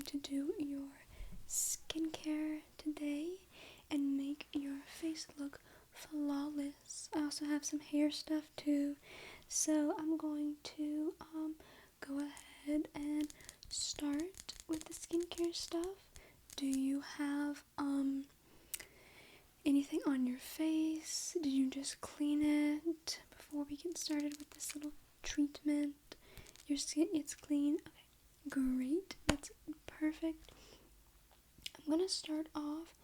to do your skincare today and make your face look flawless. I also have some hair stuff too, so I'm going to go ahead and start with the skincare stuff. Do you have anything on your face? Did you just clean it before we get started with this little treatment? Your skin, it's clean? Okay, great. That's perfect. I'm going to start off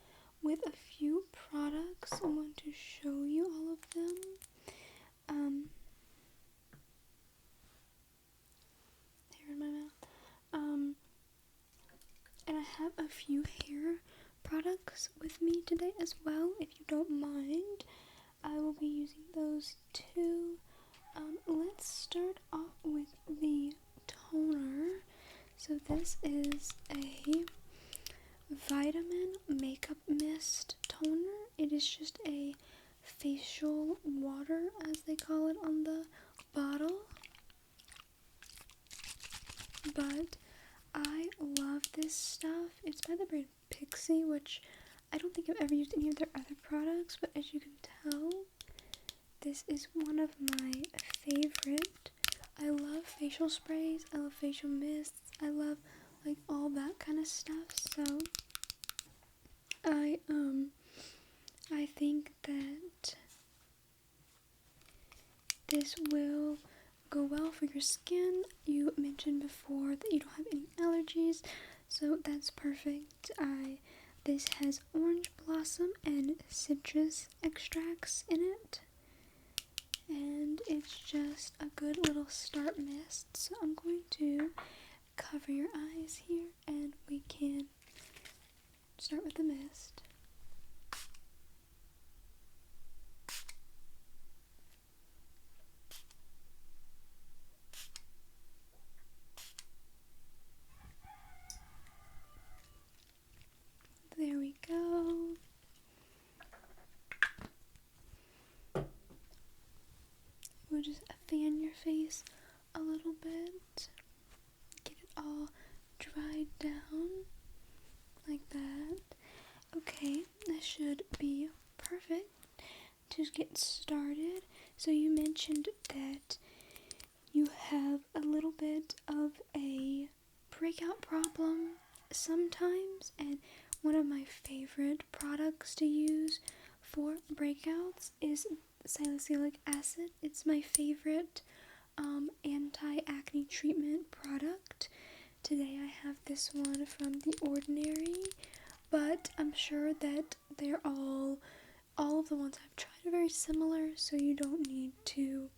with a few products. I want to show you all of them. Hair in my mouth. And I have a few hair products with me today as well. If you don't mind, I will be using those too. Let's start off with the toner. So this is a vitamin makeup mist toner. It is just a facial water, as they call it on the bottle. But I love this stuff. It's by the brand Pixie, which I don't think I've ever used any of their other products, but as you can tell, this is one of my favorite. I love facial sprays, I love facial mists, I love like all that kind of stuff, so I think that this will go well for your skin. You mentioned before that you don't have any allergies, so that's perfect. This has orange blossom and citrus extracts in it, and it's just a good little start mist. So I'm going to cover your eyes here and we can start with the mist. There we go. We'll just fan your face a little bit. Get it all dried down like that. Okay, this should be perfect to get started. So you mentioned that you have a little bit of a breakout problem sometimes, and one of my favorite products to use for breakouts is salicylic acid. It's my favorite anti-acne treatment product. Today I have this one from The Ordinary, but I'm sure that they're all of the ones I've tried are very similar, so you don't need to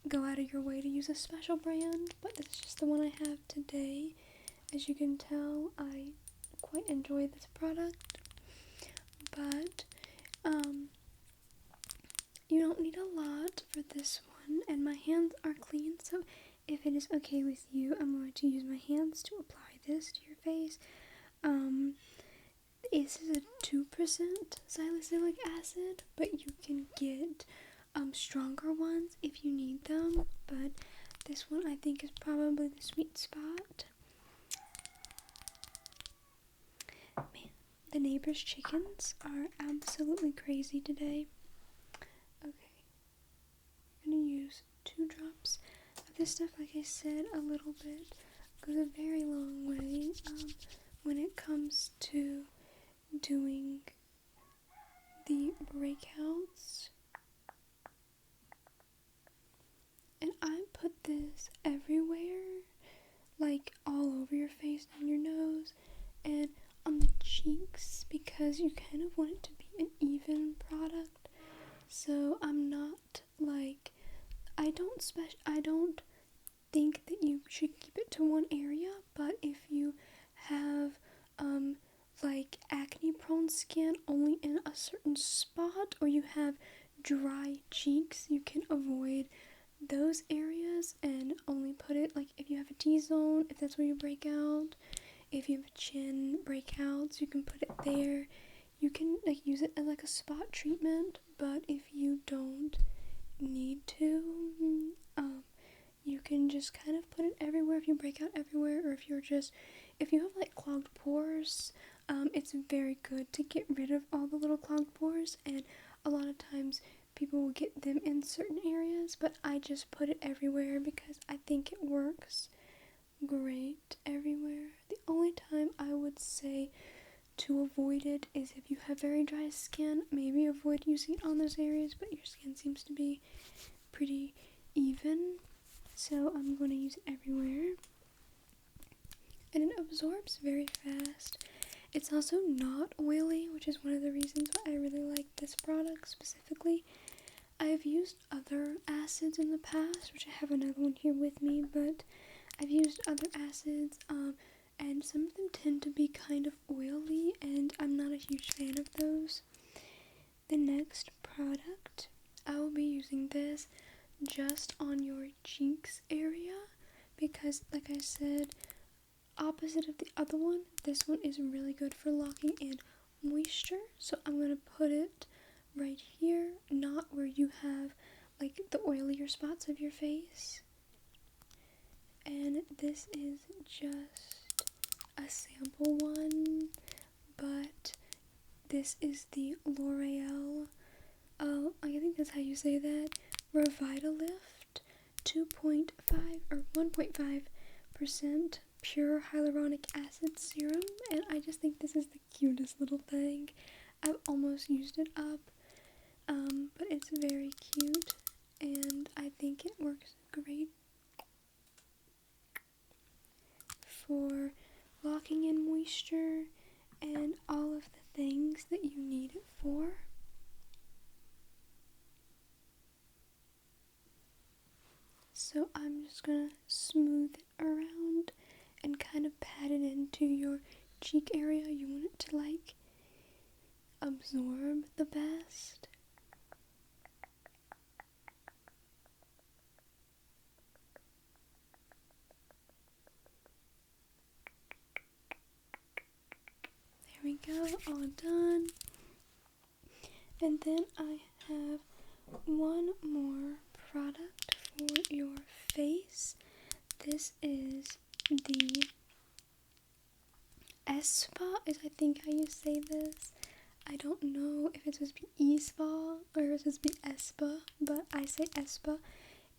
go out of your way to use a special brand, but this is just the one I have today. As you can tell, I quite enjoy this product, but you don't need a lot for this one, and my hands are clean, so if it is okay with you, I'm going to use my hands to apply this to your face. This is a 2% salicylic acid, but you can get stronger ones if you need them, but this one I think is probably the sweet spot. Man, the neighbor's chickens are absolutely crazy today. Okay, I'm gonna use 2 drops of this stuff. Like I said, a little bit goes a very long way when it comes to doing the breakouts. And I put this everywhere, like all over your face, on your nose, and on the cheeks, because you kind of want it to be an even product. So I'm not like, I don't think that you should keep it to one area, but if you have like acne prone skin only in a certain spot, or you have dry cheeks, you can avoid those areas and only put it like if you have a T-zone, if that's where you break out. If you have a chin breakouts, you can put it there. You can like use it as like a spot treatment, but if you don't need to, you can just kind of put it everywhere if you break out everywhere, or if you're just if you have like clogged pores, it's very good to get rid of all the little clogged pores, and a lot of times people will get them in certain areas, but I just put it everywhere because I think it works great everywhere. The only time I would say to avoid it is if you have very dry skin. Maybe avoid using it on those areas, but your skin seems to be pretty even, so I'm going to use it everywhere. And it absorbs very fast. It's also not oily, which is one of the reasons why I really like this product specifically. I've used other acids in the past, which I have another one here with me, but I've used other acids, and some of them tend to be kind of oily, and I'm not a huge fan of those. The next product, I will be using this just on your cheeks area, because like I said, opposite of the other one, this one is really good for locking in moisture. So I'm going to put it right here, not where you have like the oilier spots of your face. And this is just a sample one, but this is the L'Oreal, I think that's how you say that, Revitalift 2.5 or 1.5% pure hyaluronic acid serum, and I just think this is the cutest little thing. I've almost used it up, but it's very cute, and I think it works great for locking in moisture and all of the things that you need it for. So I'm just gonna smooth it around and kind of pat it into your cheek area you want it to like absorb the best. There we go, all done. And then I have one more product for your face. This is the Espa, is I think how you say this. I don't know if it's supposed to be E-Spa or if it's supposed to be Espa, but I say Espa.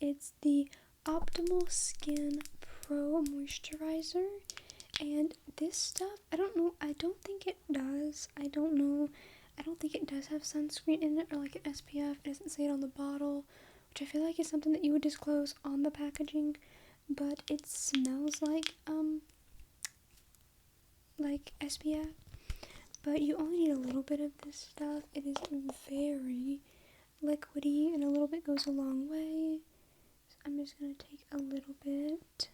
It's the Optimal Skin Pro Moisturizer, and this stuff, I don't know, I don't think it does. I don't think it does have sunscreen in it or like an SPF. It doesn't say it on the bottle, which I feel like is something that you would disclose on the packaging, but it smells like SPF, but you only need a little bit of this stuff. It is very liquidy, and a little bit goes a long way. So I'm just going to take a little bit,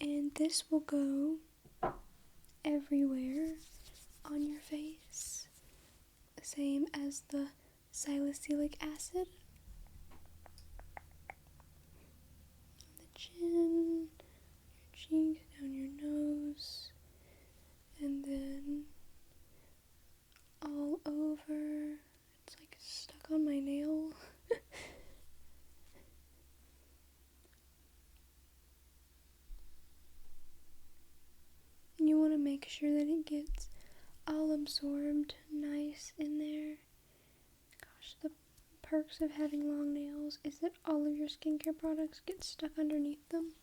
and this will go everywhere on your face, same as the salicylic acid. On the chin, your cheeks, down your nose, and then all over. It's like stuck on my nail. And you want to make sure that it gets all absorbed nice in there. Gosh, the perks of having long nails is that all of your skincare products get stuck underneath them.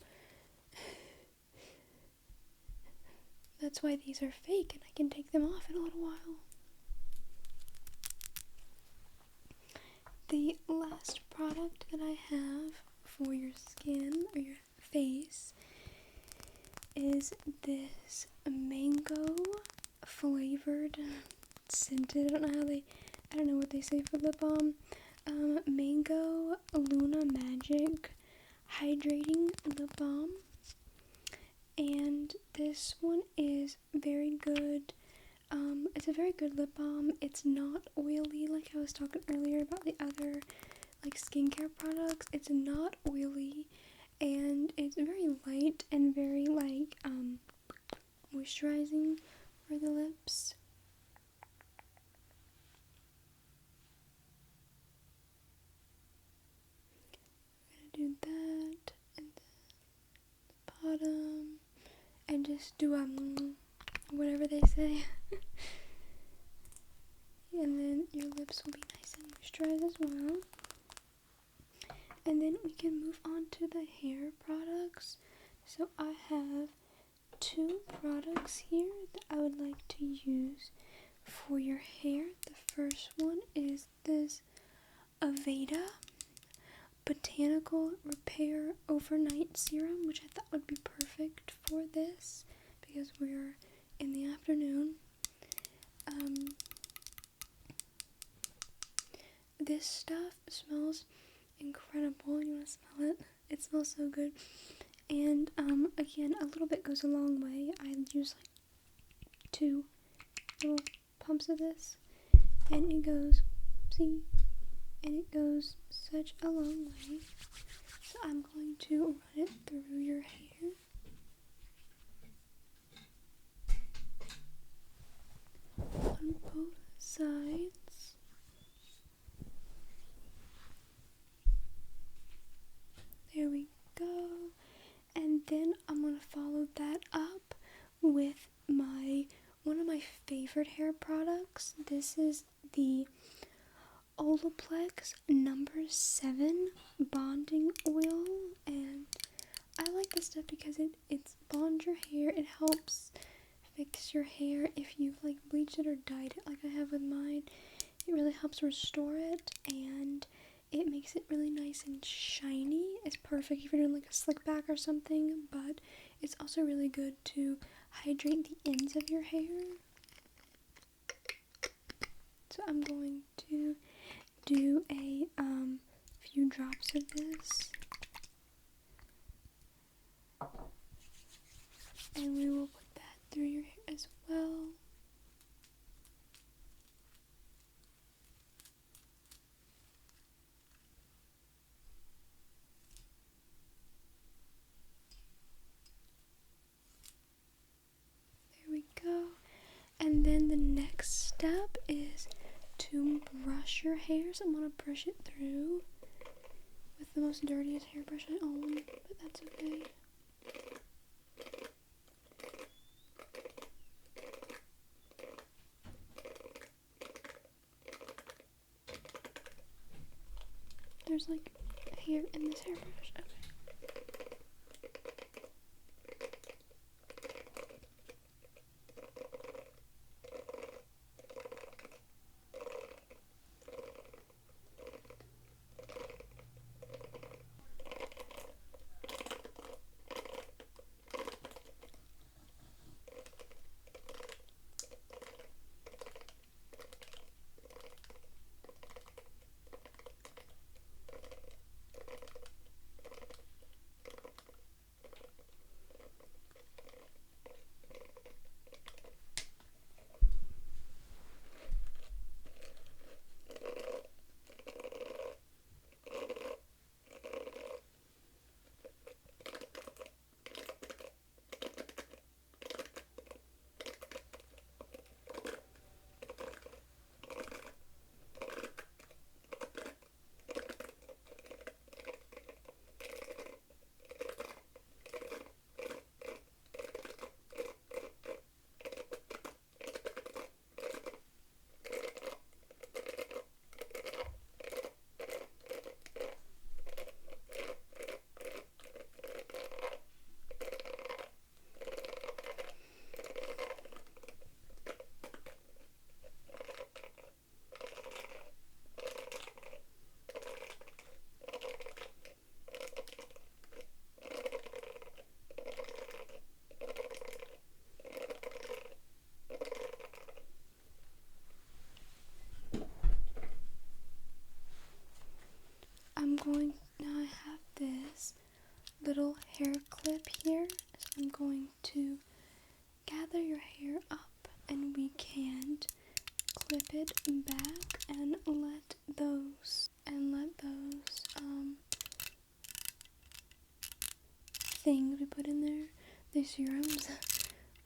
That's why these are fake, and I can take them off in a little while. The last product that I have for your skin or your face is this mango flavored scented, I don't know what they say for lip balm, Mango Luna Magic Hydrating Lip Balm, and this one is very good. It's a very good lip balm. It's not oily like I was talking earlier about the other like skincare products. It's not oily, and it's very light and very like moisturizing for the lips. I'm gonna do that, and then the bottom. just do whatever they say. And then your lips will be nice and moisturized as well. And then we can move on to the hair products. So I have 2 products here that I would like to use for your hair. The first one is this Aveda Botanical Repair Overnight Serum, which I thought would be perfect for this because we're in the afternoon. This stuff smells incredible. You want to smell it? It smells so good. And again, a little bit goes a long way. I use like 2 little pumps of this, and it goes, see, and it goes such a long way. So I'm going to run it through your hair. On both sides. There we go. And then I'm going to follow that up with one of my favorite hair products. This is the Olaplex number 7 bonding oil, and I like this stuff because it bonds your hair. It helps fix your hair if you've like bleached it or dyed it like I have with mine. It really helps restore it, and it makes it really nice and shiny. It's perfect if you're doing like a slick back or something, but it's also really good to hydrate the ends of your hair. So I'm going to do a few drops of this, and we will put that through your hair as well. There we go. And then the next step is to brush your hair. So I'm going to brush it through with the most dirtiest hairbrush I own, but that's okay. There's like hair in this hairbrush. Okay. Now I have this little hair clip here, so I'm going to gather your hair up, and we can clip it back and let those things we put in there, the serums,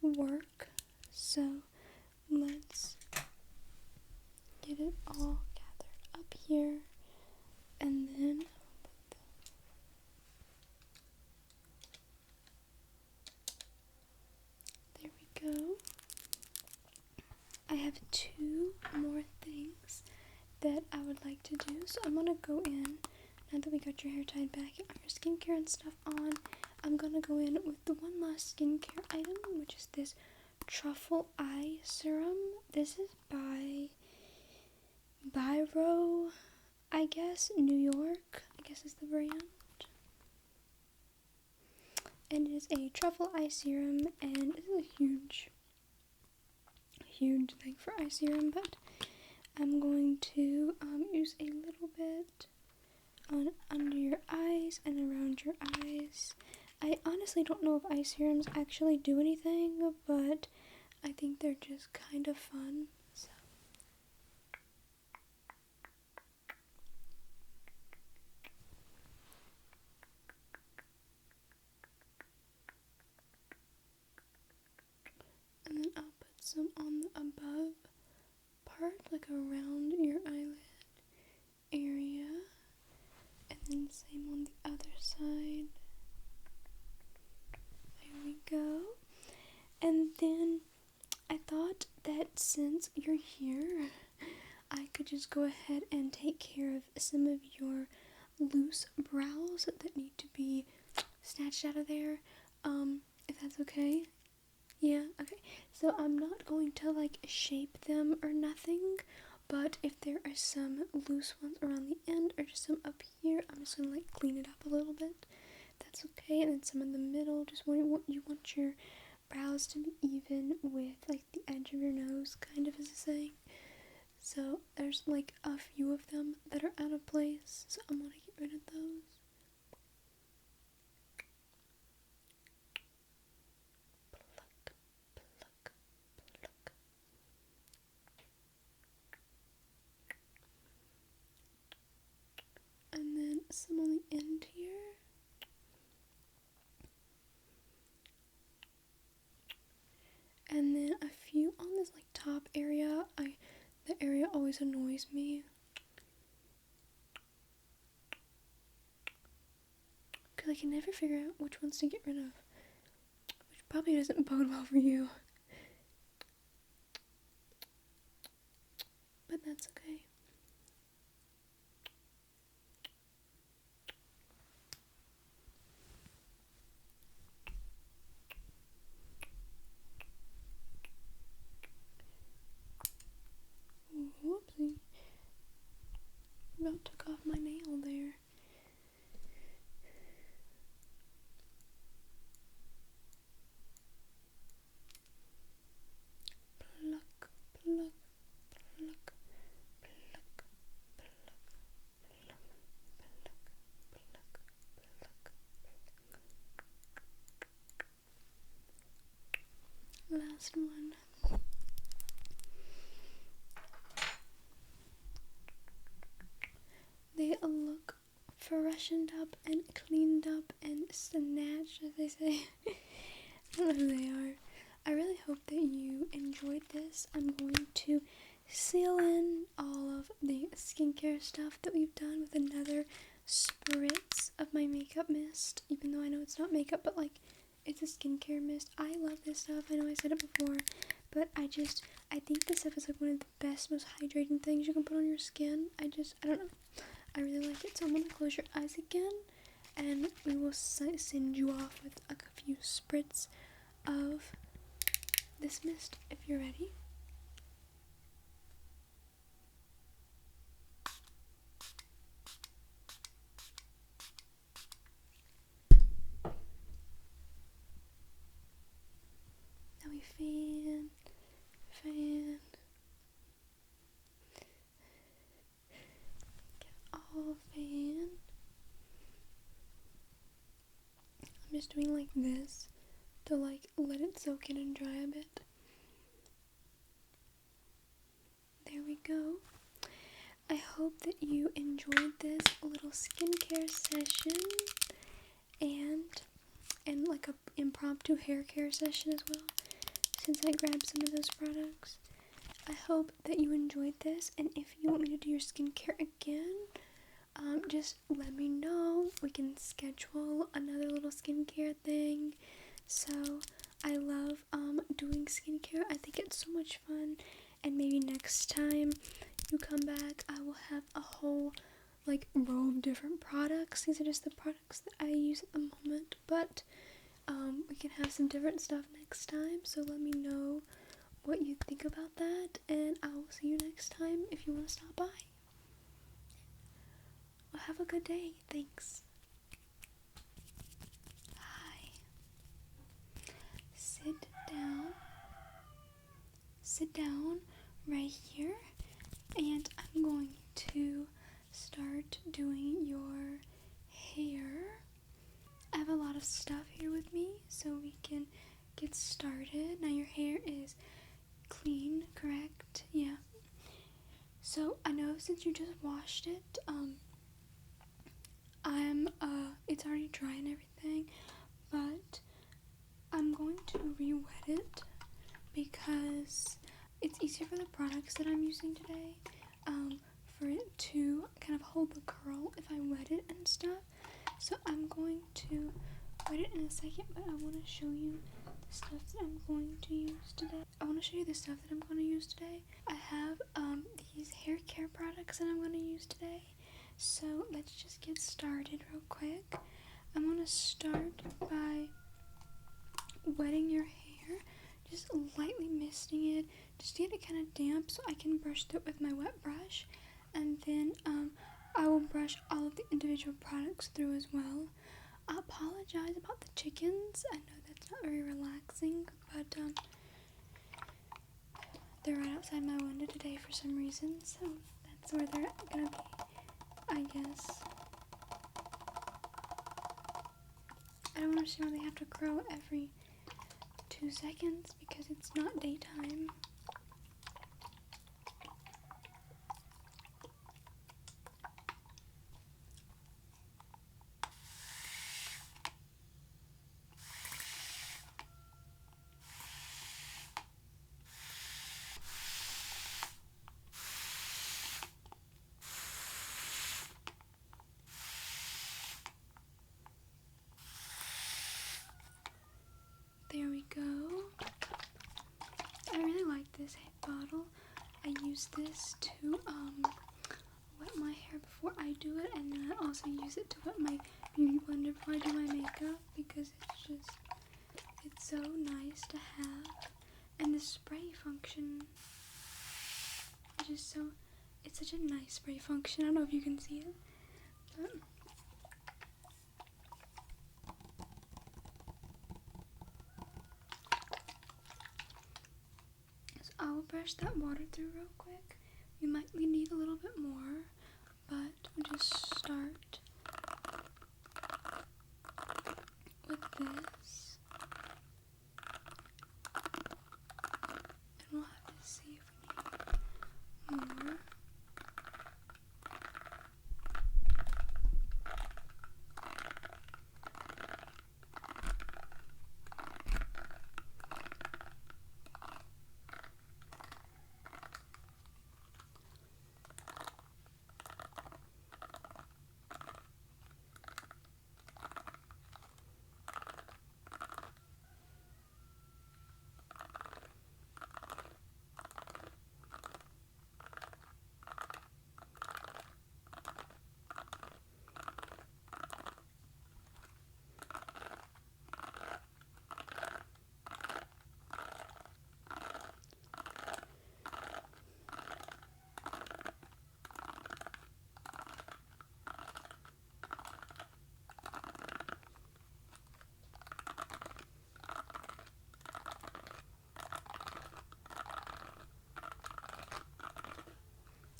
work. So let's get it all gathered up here, and then would like to do. So I'm gonna go in, now that we got your hair tied back and your skincare and stuff on, I'm gonna go in with the one last skincare item, which is this Truffle Eye Serum. This is by Biro, I guess, New York, I guess is the brand. And it is a truffle eye serum, and it's a huge thing for eye serum, but I'm going to use a little bit on under your eyes and around your eyes. I honestly don't know if eye serums actually do anything, but I think they're just kind of fun. So. And then I'll put some on the above part, like around your eyelid area, and then same on the other side. There we go. And then I thought that since you're here, I could just go ahead and take care of some of your loose brows that need to be snatched out of there, if that's okay. Yeah, okay. So I'm not going to like shape them or nothing, but if there are some loose ones around the end or just some up here, I'm just gonna like clean it up a little bit. That's okay. And then some in the middle, just want your brows to be even with like the edge of your nose, kind of as a saying. So there's like a few of them that are out of place, so I'm gonna get rid of those. And then some on the end here. And then a few on this like top area. The area always annoys me. Because I can never figure out which ones to get rid of. Which probably doesn't bode well for you. But that's okay. Whoopsie. About took off my nail there. Pluck, pluck, pluck, pluck, pluck, pluck, pluck, pluck, pluck. Last one. They look freshened up and cleaned up and snatched, as they say. I don't know who they are. I really hope that you enjoyed this. I'm going to seal in all of the skincare stuff that we've done with another spritz of my makeup mist, even though I know it's not makeup, but like it's a skincare mist. I love this stuff. I know I said it before, but I think this stuff is like one of the best, most hydrating things you can put on your skin. I don't know. I really like it. So I'm going to close your eyes again, and we will send you off with a few spritz of this mist if you're ready. Now we fan. All fan. I'm just doing like this to like let it soak in and dry a bit. There we go. I hope that you enjoyed this little skincare session and like a impromptu hair care session as well, since I grabbed some of those products. I hope that you enjoyed this, and if you want me to do your skincare again, just let me know. We can schedule another little skincare thing. So I love doing skincare. I think it's so much fun, and maybe next time you come back, I will have a whole like row of different products. These are just the products that I use at the moment, but we can have some different stuff next time, so let me know what you think about that, and I will see you next time if you want to stop by. Well, have a good day. Thanks. Hi. Sit down right here, and I'm going to start doing your hair. I have a lot of stuff here with me, so we can get started. Now your hair is clean, correct? Yeah. So I know since you just washed it, it's already dry and everything, but I'm going to re-wet it because it's easier for the products that I'm using today, for it to kind of hold the curl if I wet it and stuff. So I'm going to wet it in a second, but I want to show you the stuff that I'm going to use today. I have these hair care products that I'm going to use today. So let's just get started real quick. I'm going to start by wetting your hair, just lightly misting it, just to get it kind of damp so I can brush through it with my wet brush. And then I will brush all of the individual products through as well. I apologize about the chickens. I know that's not very relaxing, but they're right outside my window today for some reason, so that's where they're gonna be, I guess. I don't understand why they have to crow every 2 seconds because it's not daytime. There we go. I really like this bottle. I use this to wet my hair before I do it, and then I also use it to wet my beauty blender before I do my makeup because it's so nice to have. And the spray function is it's such a nice spray function. I don't know if you can see it, but so I will brush that water through real quick. We might need a little bit more, but we'll just start with this. And we'll have to see if we need more.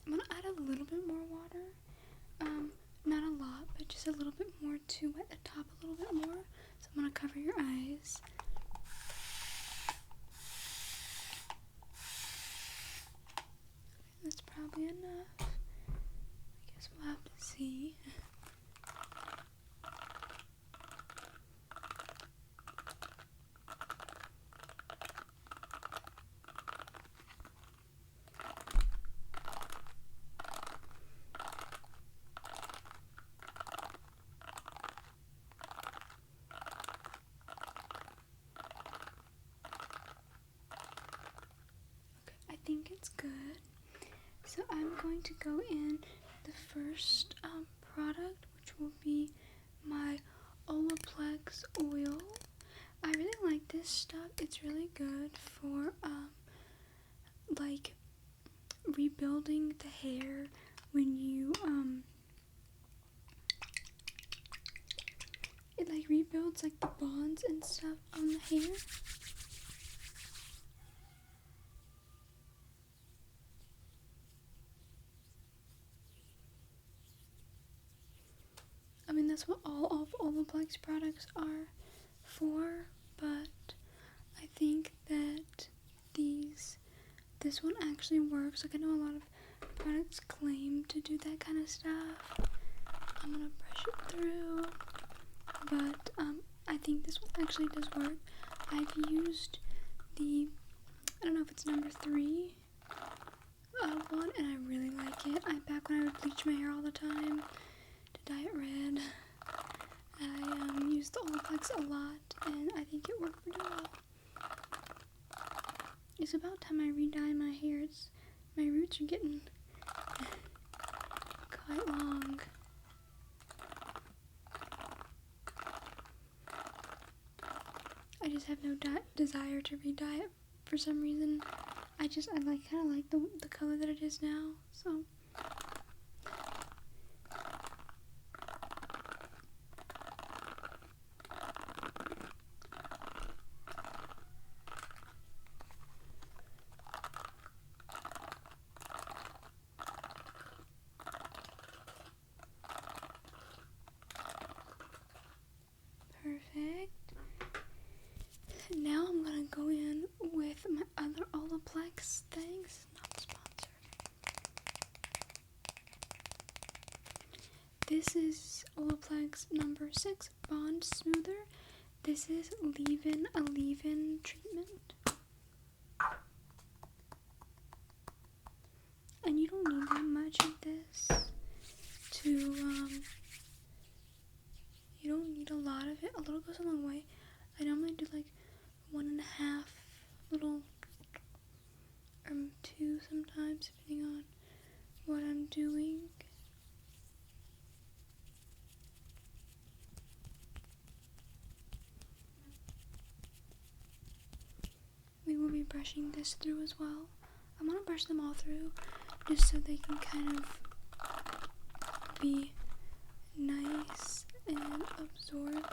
I'm gonna add a little bit more water, not a lot, but just a little bit more to wet the top a little bit more. So I'm gonna cover your eyes. That's probably enough. I guess we'll have to see. I think it's good. So So I'm going to go in the first product, which will be my Olaplex oil. I really like this stuff. It's really good for like rebuilding the hair when you it like rebuilds like the bonds and stuff on the hair. I mean, that's what all of Olaplex products are for, but I think that this one actually works. Like, I know a lot of products claim to do that kind of stuff. I'm gonna brush it through, but I think this one actually does work. I've used I don't know if it's number 3 one, and I really like it. Back when I would bleach my hair all the time to dye it red, I used the Olaplex a lot, and I think it worked pretty well. It's about time I re-dye my hair. My roots are getting quite long. I just have no desire to re-dye it for some reason. I kind of like the color that it is now, so. Perfect. Now I'm gonna go in with my other Olaplex things. Not sponsored. This is Olaplex number 6 Bond Smoother. This is a leave-in treatment. And you don't need that much of this to, you don't need a lot of it. A little goes a long way. I normally do like 1.5 little, or 2 sometimes, depending on what I'm doing. We will be brushing this through as well. I'm gonna brush them all through just so they can kind of be nice and absorb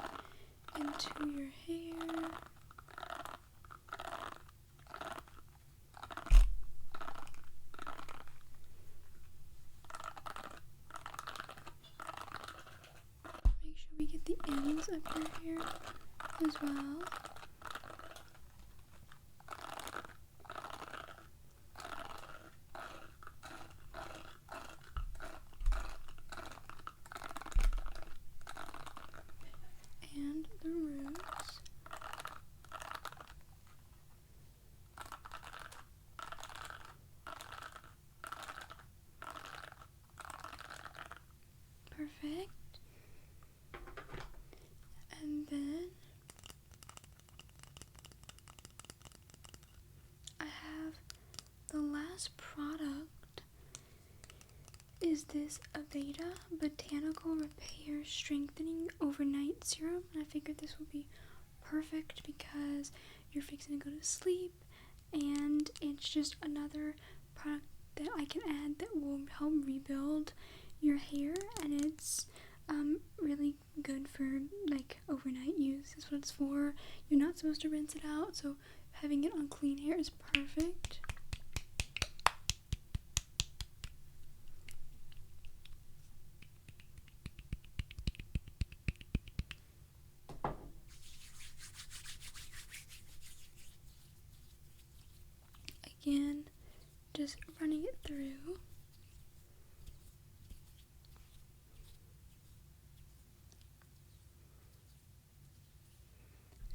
into your hair. Make sure we get the ends of your hair as well. And the roots. Perfect. And then I have the last product is this Aveda Botanical Repair Strengthening Overnight Serum. And I figured this would be perfect because you're fixing to go to sleep, and it's just another product that I can add that will help rebuild your hair, and it's really good for like overnight use. That's what it's for. You're not supposed to rinse it out, so having it on clean hair is perfect. Again, just running it through.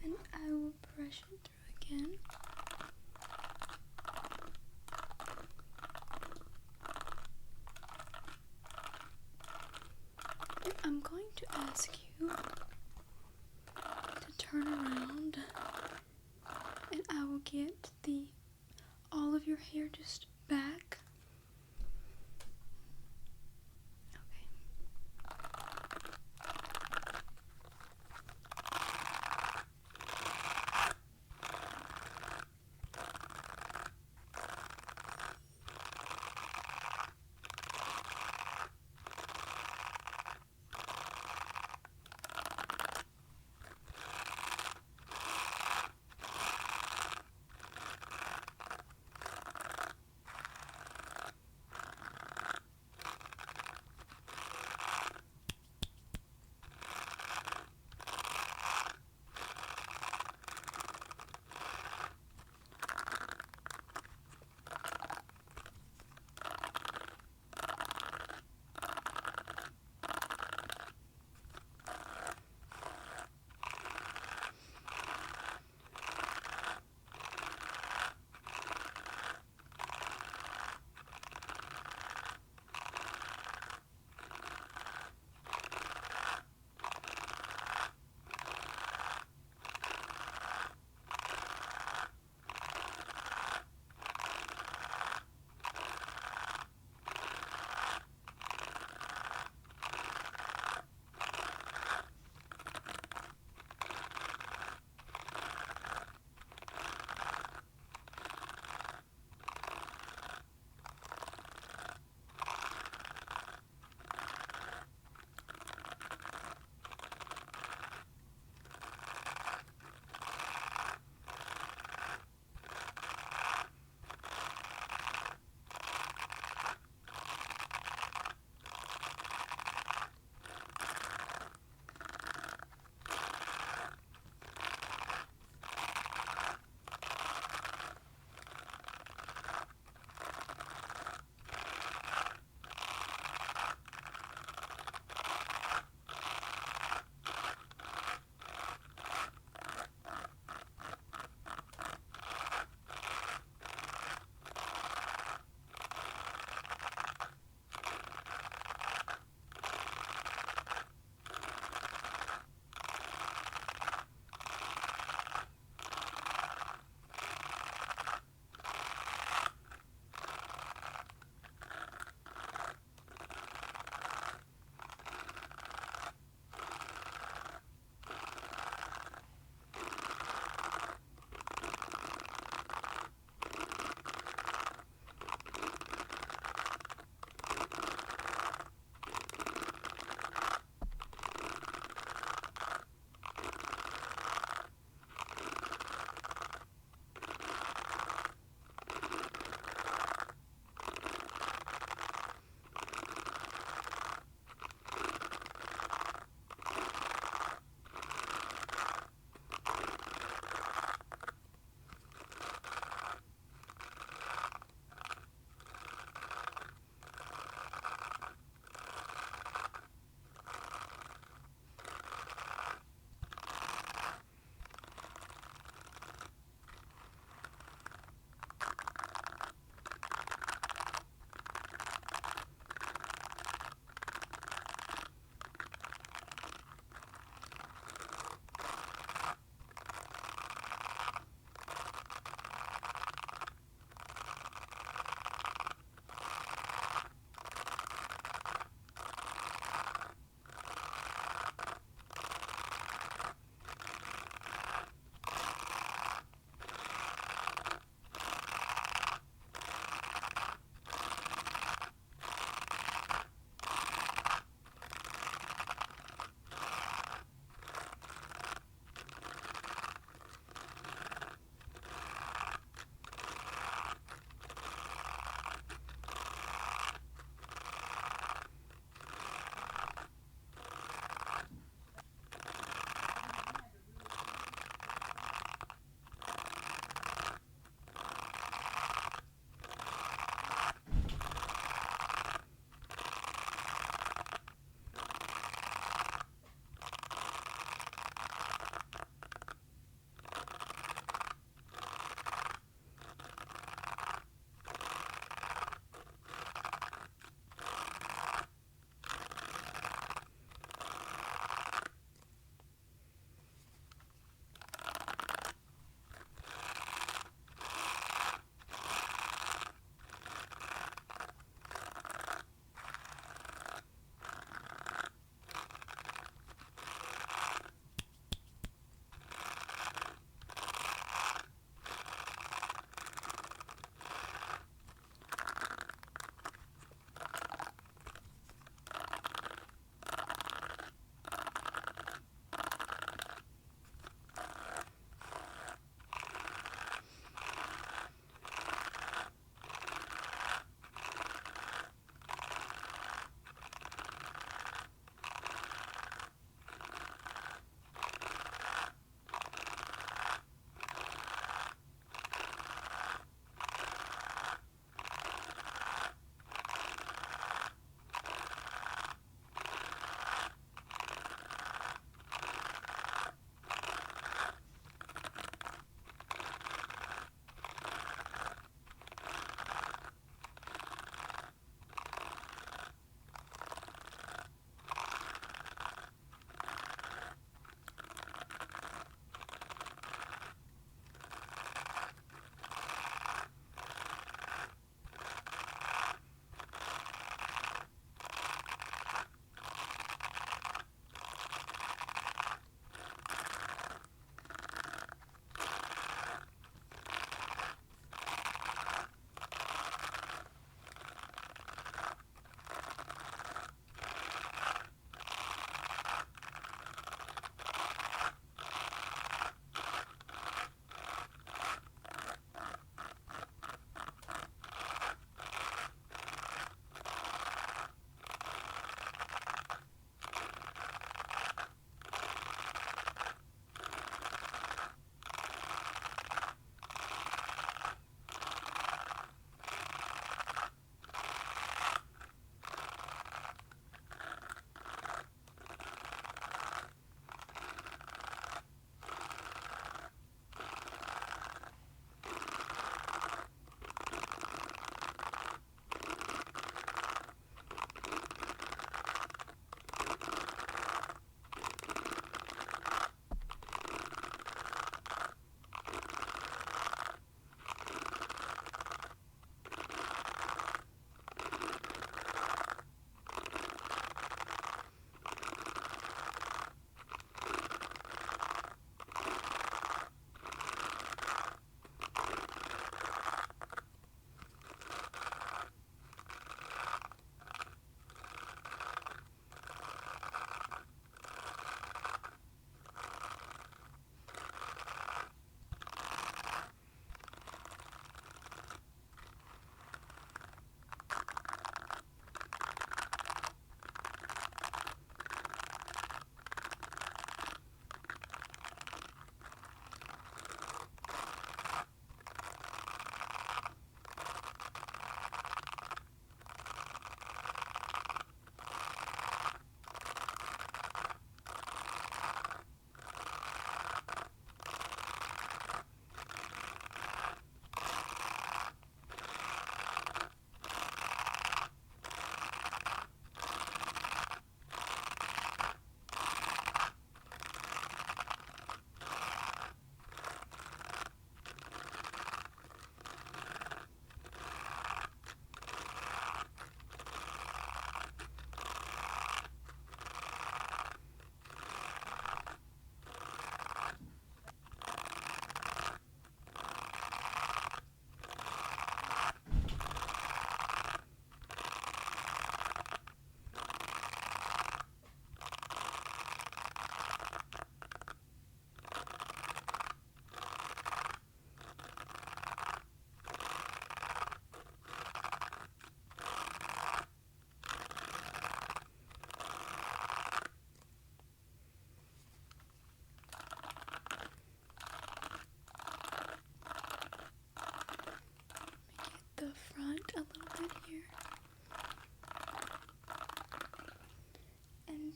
And I will brush it through again. And I'm going to ask you to turn around, and I will get all of your hair just back.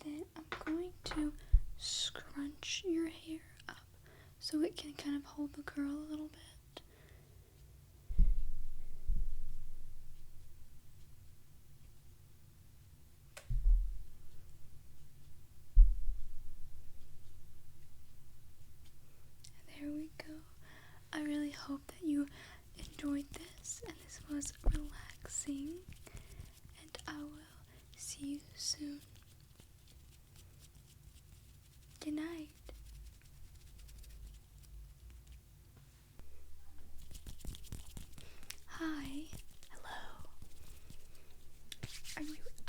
then I'm going to scrunch your hair up so it can kind of hold the curl a little bit. There we go. I really hope that you enjoyed this and this was relaxing, and I will see you soon. Good night. Hi. Hello.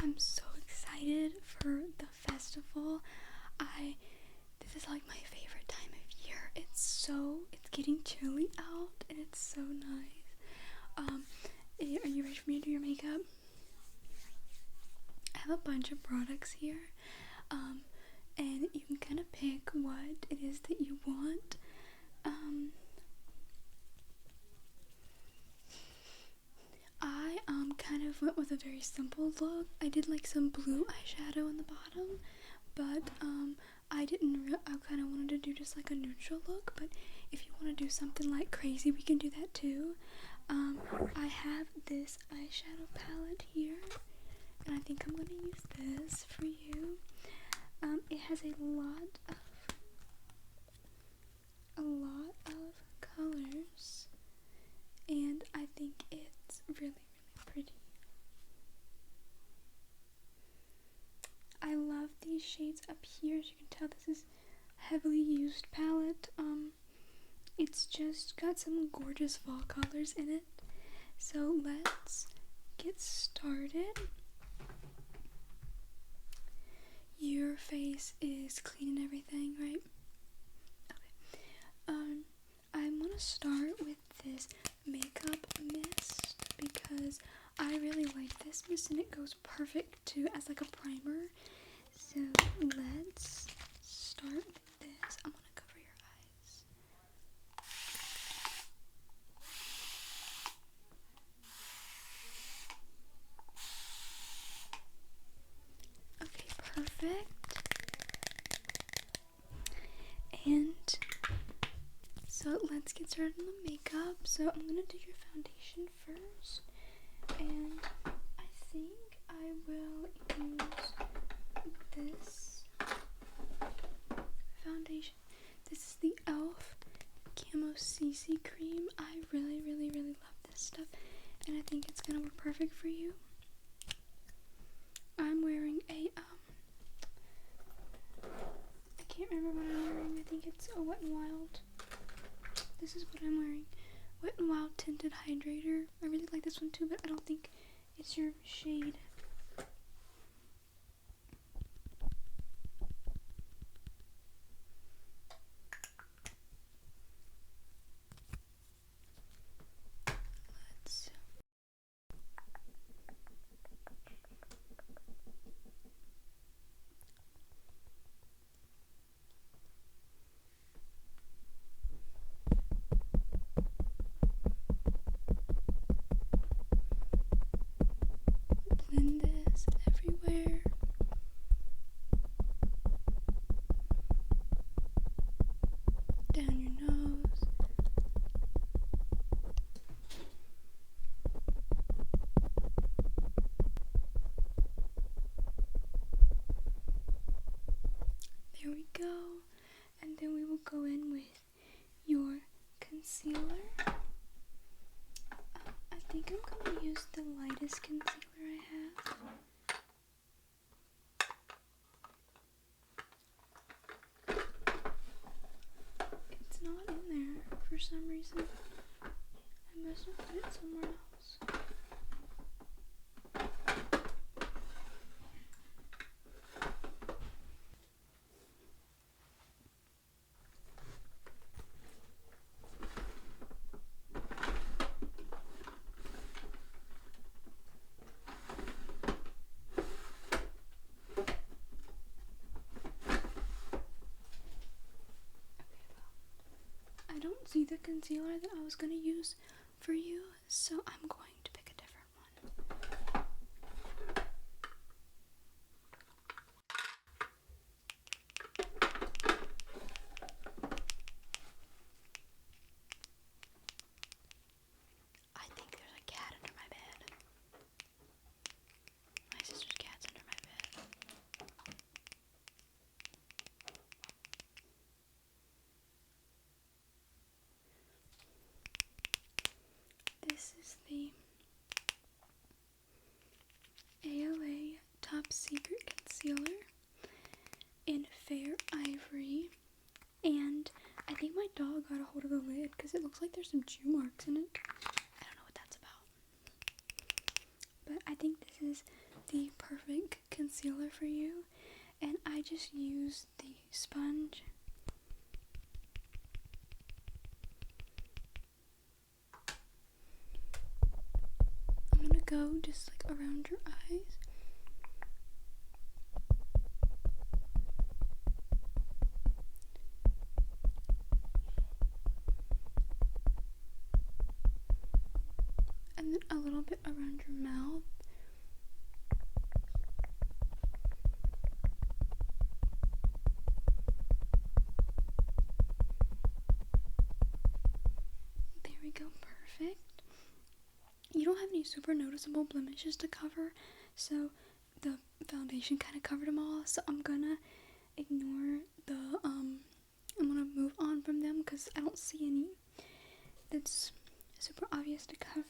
I'm so excited for the festival. This is like my favorite time of year. It's getting chilly out and it's so nice. Are you ready for me to do your makeup? I have a bunch of products here. And you can kind of pick what it is that you want. I kind of went with a very simple look. I did like some blue eyeshadow on the bottom, but I kind of wanted to do just like a neutral look, but if you want to do something like crazy, we can do that too. I have this eyeshadow palette here, and I think I'm going to use this for you. It has a lot of colors, and I think it's really, really pretty. I love these shades up here. As you can tell, this is a heavily used palette. It's just got some gorgeous fall colors in it. So let's get started. Your face is clean and everything, right? Okay. I'm gonna start with this makeup mist because I really like this mist and it goes perfect too as like a primer. So let's start with this. I'm gonna cover your eyes. Okay, perfect. And so let's get started on the makeup. So I'm gonna do your foundation first, and I think I will use this foundation. This is the e.l.f. Camo CC cream. I really, really, really love this stuff, and I think it's gonna work perfect for you. I'm wearing a I can't remember what I'm wearing. I think it's a Wet n Wild. This is what I'm wearing. Wet n Wild Tinted Hydrator. I really like this one too, but I don't think it's your shade. Blend this everywhere. Down your nose. There we go. And then we will go in with your concealer. I think I'm going to use the lightest concealer I have. It's not in there for some reason. I must have put it somewhere else. I don't see the concealer that I was going to use for you, so I'm going to pick a different one. looks like there's some chew marks in it. I don't know what that's about. But I think this is the perfect concealer for you. And I just use the sponge. I'm gonna go just like around your eyes. And then a little bit around your mouth. There we go, perfect. You don't have any super noticeable blemishes to cover, so the foundation kind of covered them all, so I'm gonna ignore the, I'm gonna move on from them because I don't see any that's super obvious to cover.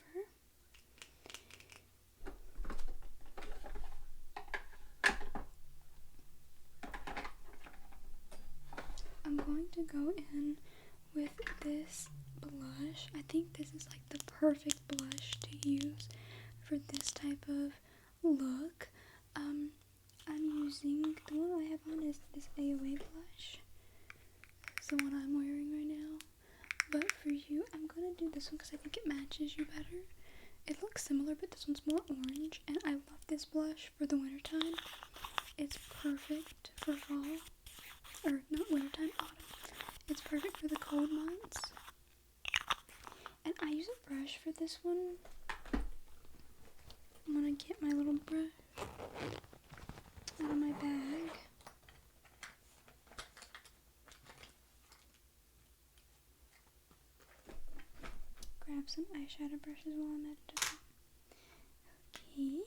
I'm going to go in with this blush. I think this is like the perfect blush to use for this type of look. I'm using, the one I have on is this AOA blush. It's the one I'm wearing right now. But for you, I'm gonna do this one because I think it matches you better. It looks similar, but this one's more orange, and I love this blush for the winter time. It's perfect for fall, or not winter time, autumn. It's perfect for the cold months. And I use a brush for this one. I'm gonna get my little brush out of my bag. Grab some eyeshadow brushes while I'm at it. Okay.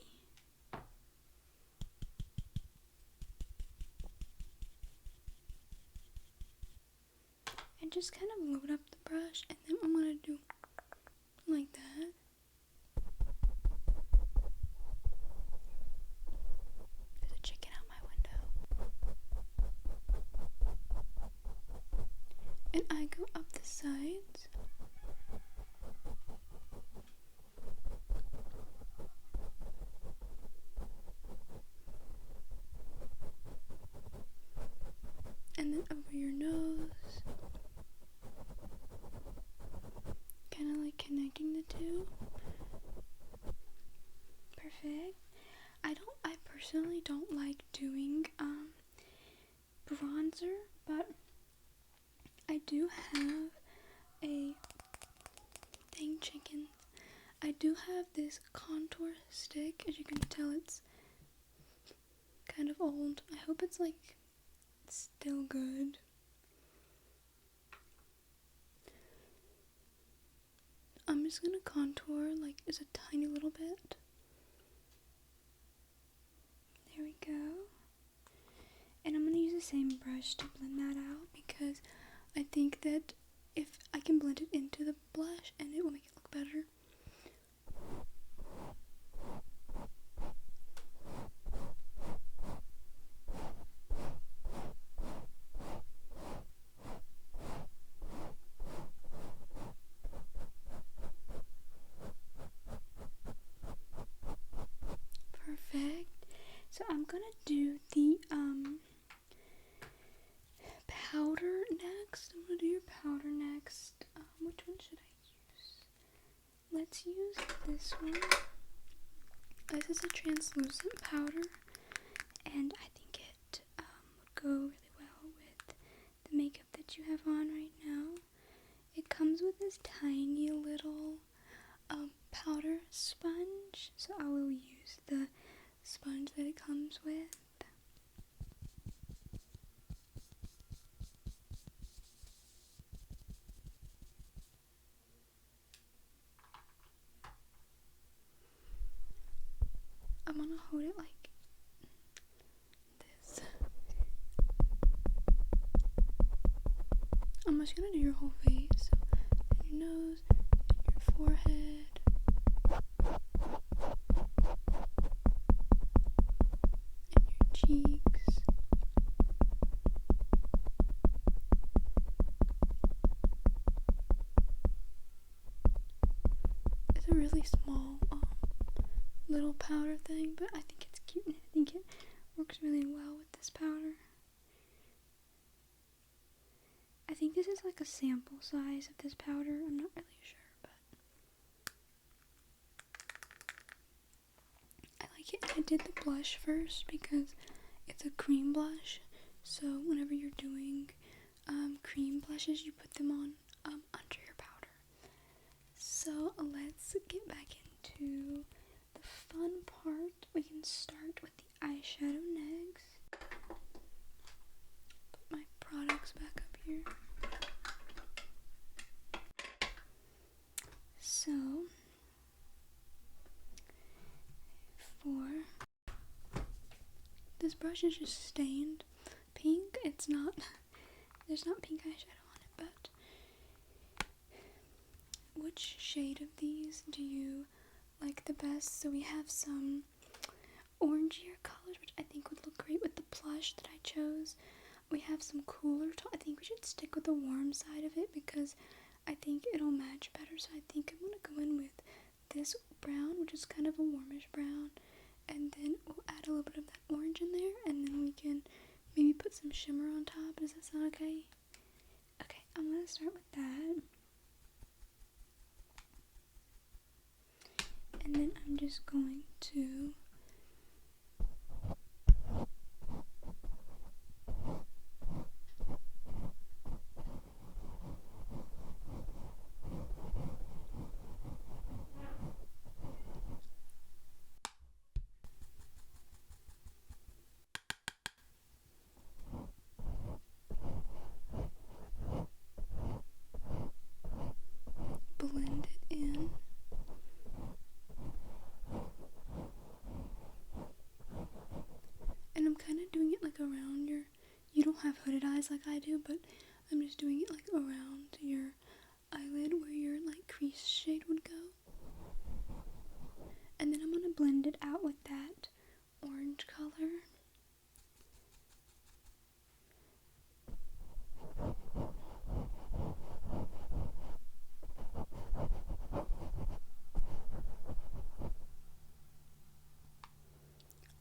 And just kind of load up the brush, and then I'm gonna do like that. There's a chicken out my window. And I go up the sides. And then over your nose. Kind of like connecting the two. Perfect. I personally don't like doing bronzer, but I do have a chicken. I do have this contour stick. As you can tell, it's kind of old. I hope it's like still good. I'm just gonna contour like just a tiny little bit. There we go. And I'm gonna use the same brush to blend that out because I think that if I can blend it into the blush and it will make it look better. Perfect. So I'm gonna do the powder next. I'm gonna do your powder next. Which one should I use? Let's use this one. This is a translucent powder, and I think it would go really well with the makeup that you have on right now. It comes with this tiny little powder sponge, so I will use the sponge that it comes with. I'm gonna hold it like this. I'm just gonna do your whole face, and your nose, and your forehead. Cheeks. powder thing, but I think it's cute and I think it works really well with this powder. I think this is like a sample size of this powder. I'm not really sure, but I like it. I did the blush first because it's a cream blush. So whenever you're doing cream blushes, you put them on under your powder. So let's get back into the fun part. We can start with the eyeshadow next. Put my products back up here. So, this brush is just stained pink. It's not, there's not pink eyeshadow on it, but which shade of these do you like the best? So we have some orangier colors, which I think would look great with the blush that I chose. We have some cooler I think we should stick with the warm side of it because I think it'll match better. So I think I'm gonna go in with this brown, which is kind of a warmish brown, and then we'll add a little bit of that orange in there, and then we can maybe put some shimmer on top. Does that sound okay? Okay, I'm gonna start with that. And then I'm just going to blend it in. And I'm kind of doing it like around you don't have hooded eyes like I do, but I'm just doing it like around your eyelid where your like crease shade would go. And then I'm going to blend it out with that orange color.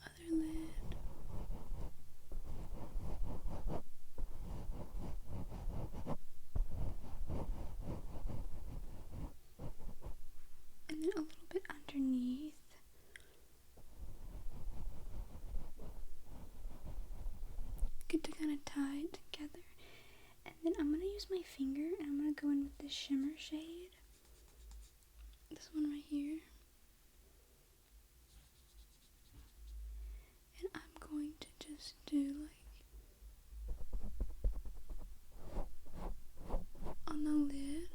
Other lid. And then a little bit underneath. Good to kind of tie it together. And then I'm going to use my finger and I'm going to go in with this shimmer shade. This one right here. And I'm going to just do like on the lid.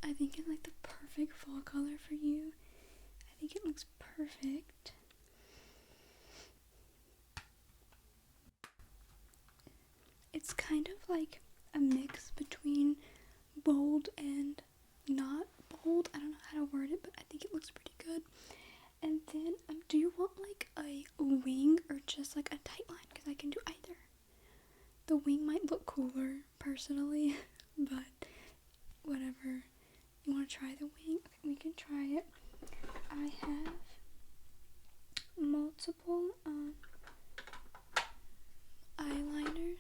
I think it's like the perfect fall color for you. I think it looks perfect. It's kind of like a mix between bold and not bold. I don't know how to word it, but I think it looks pretty good. And then, do you want like a wing or just like a tight line? Because I can do either. The wing might look cooler, personally, but whatever. You want to try the wing? Okay, we can try it. I have multiple eyeliners,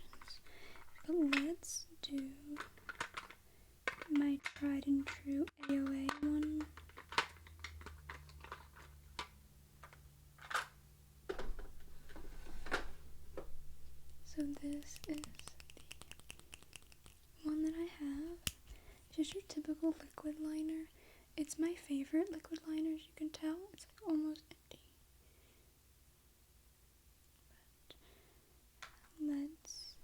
but let's do my tried and true AOA one. So this is the one that I have. Just your typical liquid liner. It's my favorite liquid liner, as you can tell. It's like almost empty. But let's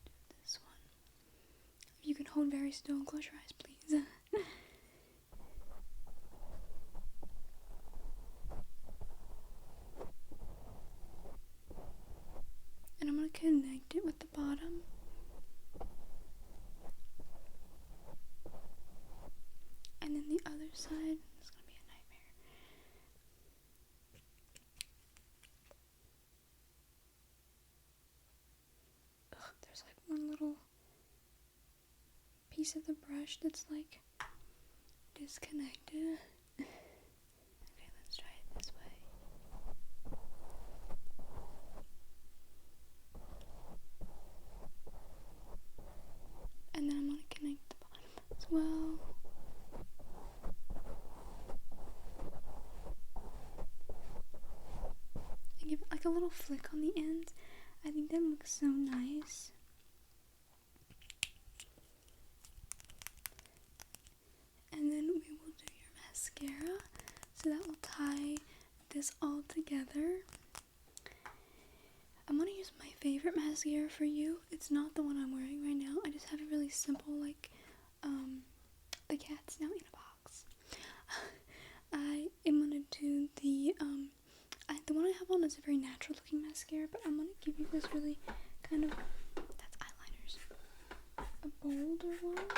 do this one. If you can hold very still and close your eyes, please. And I'm going to connect it with the bottom. And then the other side is going to be a nightmare. piece of the brush that's like disconnected. Okay, let's try it this way. And then I'm going to connect the bottom as well. And give it like a little flick on the ends. I think that looks so nice. And then we will do your mascara. So that will tie this all together. I'm gonna use my favorite mascara for you. It's not the one I'm wearing right now. I just have a really simple, like, the cat's now in a box. I am gonna do the one I have on is a very natural looking mascara, but I'm gonna give you this really kind of, that's eyeliners, a bolder one.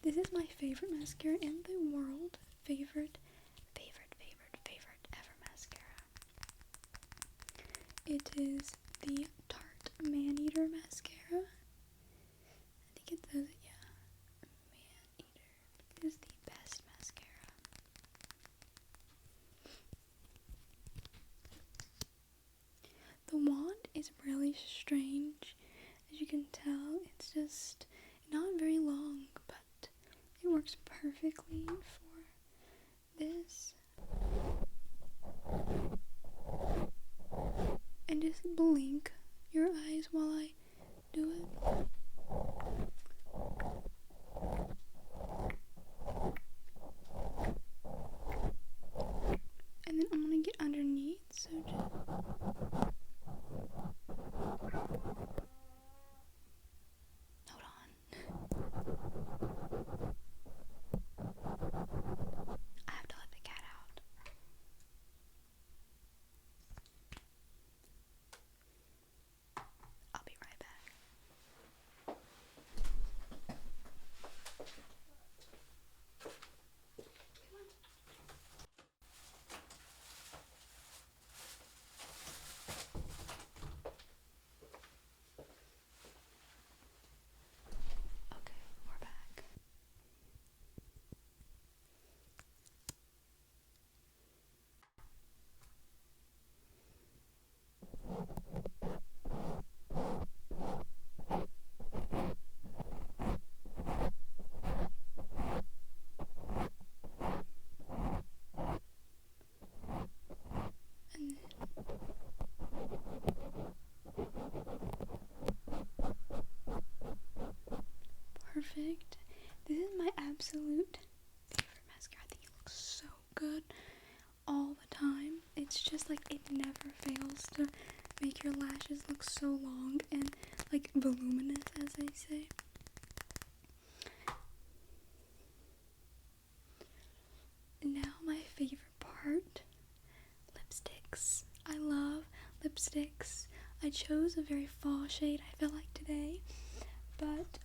This is my favorite mascara in the world. Favorite ever mascara. It is the Tarte Man-Eater mascara. I think it says it, yeah. Man-Eater. It is the best mascara. The wand is really strange. As you can tell, it's just not very long, but it works perfectly for this. And just blink your eyes while I do it. And then I'm gonna get underneath, so just hold on. I have to let the cat out. I'll be right back. Okay, we're back. And then perfect. This is my absolute favorite mascara. I think it looks so good all the time. It's just like it never fails to make your lashes look so long and like voluminous, as they say. Now my favorite part, lipsticks. I love lipsticks. I chose a very fall shade I feel like today, but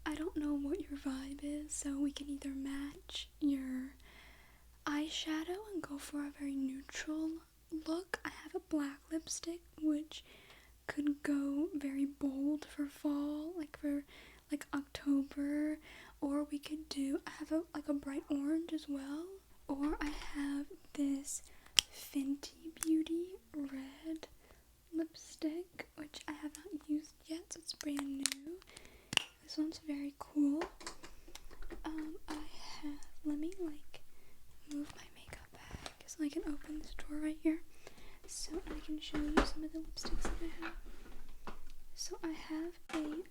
I don't know what your vibe is, so we can either match your eyeshadow and go for a very neutral look. I have a black lipstick which could go very bold for fall, like for like October, or we could do, I have a bright orange as well, or I have this Fenty Beauty red lipstick which I have not used yet, so it's brand new. This one's very cool. I have, let me like move my makeup bag so I can open this drawer right here so I can show you some of the lipsticks that I have. So I have a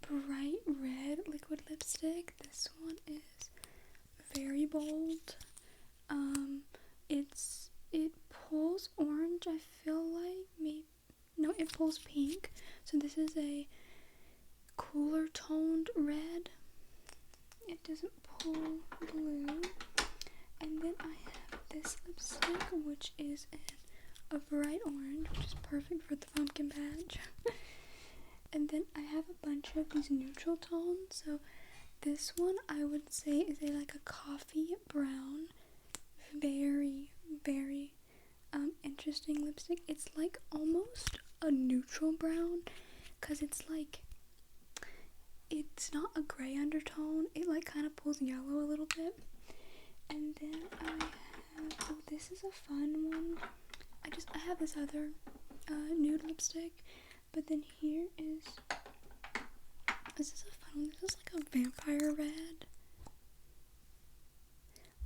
bright red liquid lipstick. This one is very bold. It pulls orange, I feel like. No, it pulls pink. So this is a cooler toned red. It doesn't pull blue. And then I have this lipstick, which is a bright orange, which is perfect for the pumpkin patch. And then I have a bunch of these neutral tones. So this one I would say is like a coffee brown, very, very interesting lipstick. It's like almost a neutral brown, because it's like, it's not a gray undertone, it like kind of pulls yellow a little bit. And then I have, oh, this is a fun one. I have this other nude lipstick, but then here is, this is a fun one. This is like a vampire red.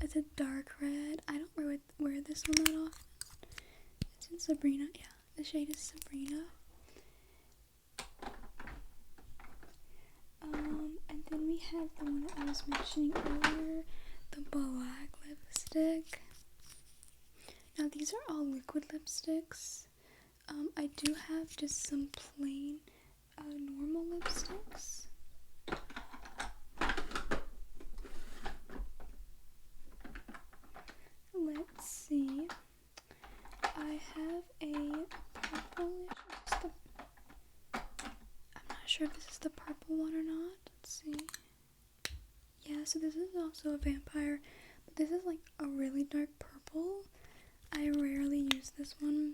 It's a dark red. I don't wear this one that often. It's in Sabrina. Yeah, the shade is Sabrina. And then we have the one that I was mentioning earlier, the black lipstick. Now these are all liquid lipsticks. I do have just some plain normal lipsticks. Let's see. I have a purplish. I'm not sure if this is the purple one or not. Let's see. Yeah, so this is also a vampire, but this is like a really dark purple. I rarely use this one.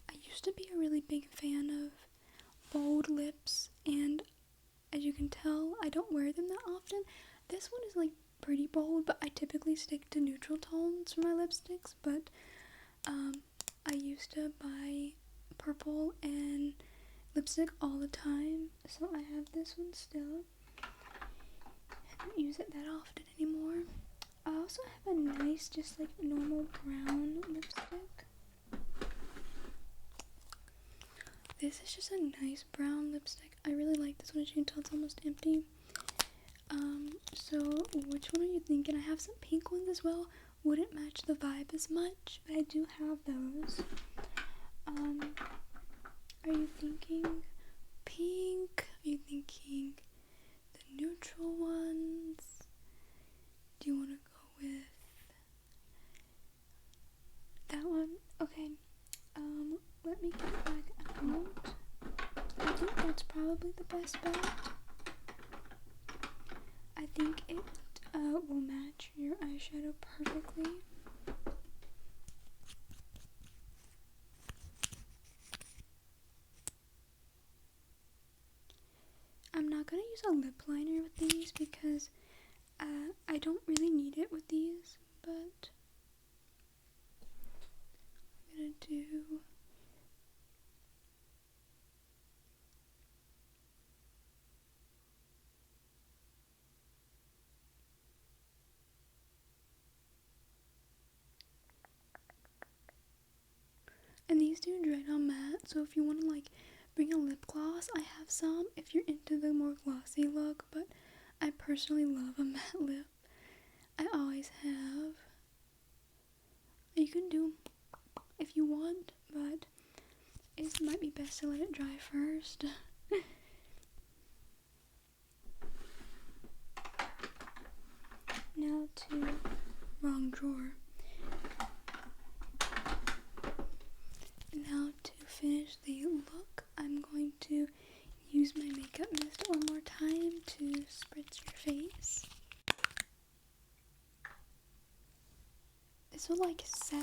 I used to be a really big fan of bold lips, and as you can tell, I don't wear them that often. This one is like pretty bold, but I typically stick to neutral tones for my lipsticks, but I used to buy purple and lipstick all the time, so I have this one still. I don't use it that often anymore. I also have a nice, just like normal brown lipstick. This is just a nice brown lipstick. I really like this one. As you can tell, it's almost empty. So which one are you thinking? I have some pink ones as well. Wouldn't match the vibe as much, but I do have those. Are you thinking pink? Are you thinking the neutral ones? Do you want to go with that one? Okay. Let me get it back out. I think that's probably the best bet. I think it will match your eyeshadow perfectly. I'm not going to use a lip liner with these because I don't really need it with these, but I'm going to do... And these do dry down matte, so if you want to like bring a lip gloss, I have some if you're into the more glossy look, but I personally love a matte lip. I always have. You can do if you want, but it might be best to let it dry first. Now to wrong drawer. Now to finish the look, I'm going to use my makeup mist one more time to spritz your face. This will like set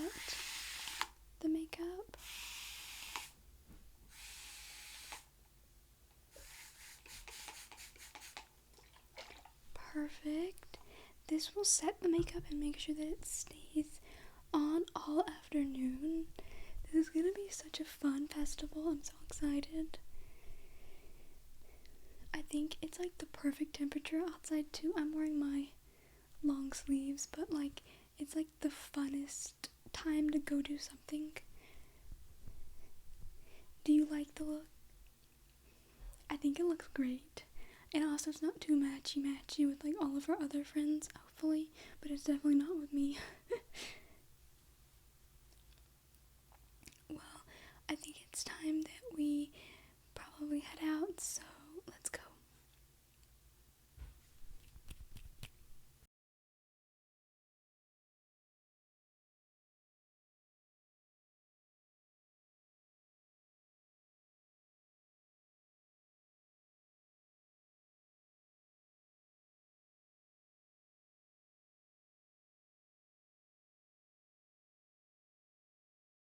the makeup. Perfect. This will set the makeup and make sure that it stays on all afternoon. This is gonna be such a fun festival. I'm so excited. I think it's like the perfect temperature outside too. I'm wearing my long sleeves, but like it's like the funnest time to go do something. Do you like the look? I think it looks great. And also it's not too matchy with like all of our other friends, hopefully, but it's definitely not with me. Well, I think it's time that we probably head out, so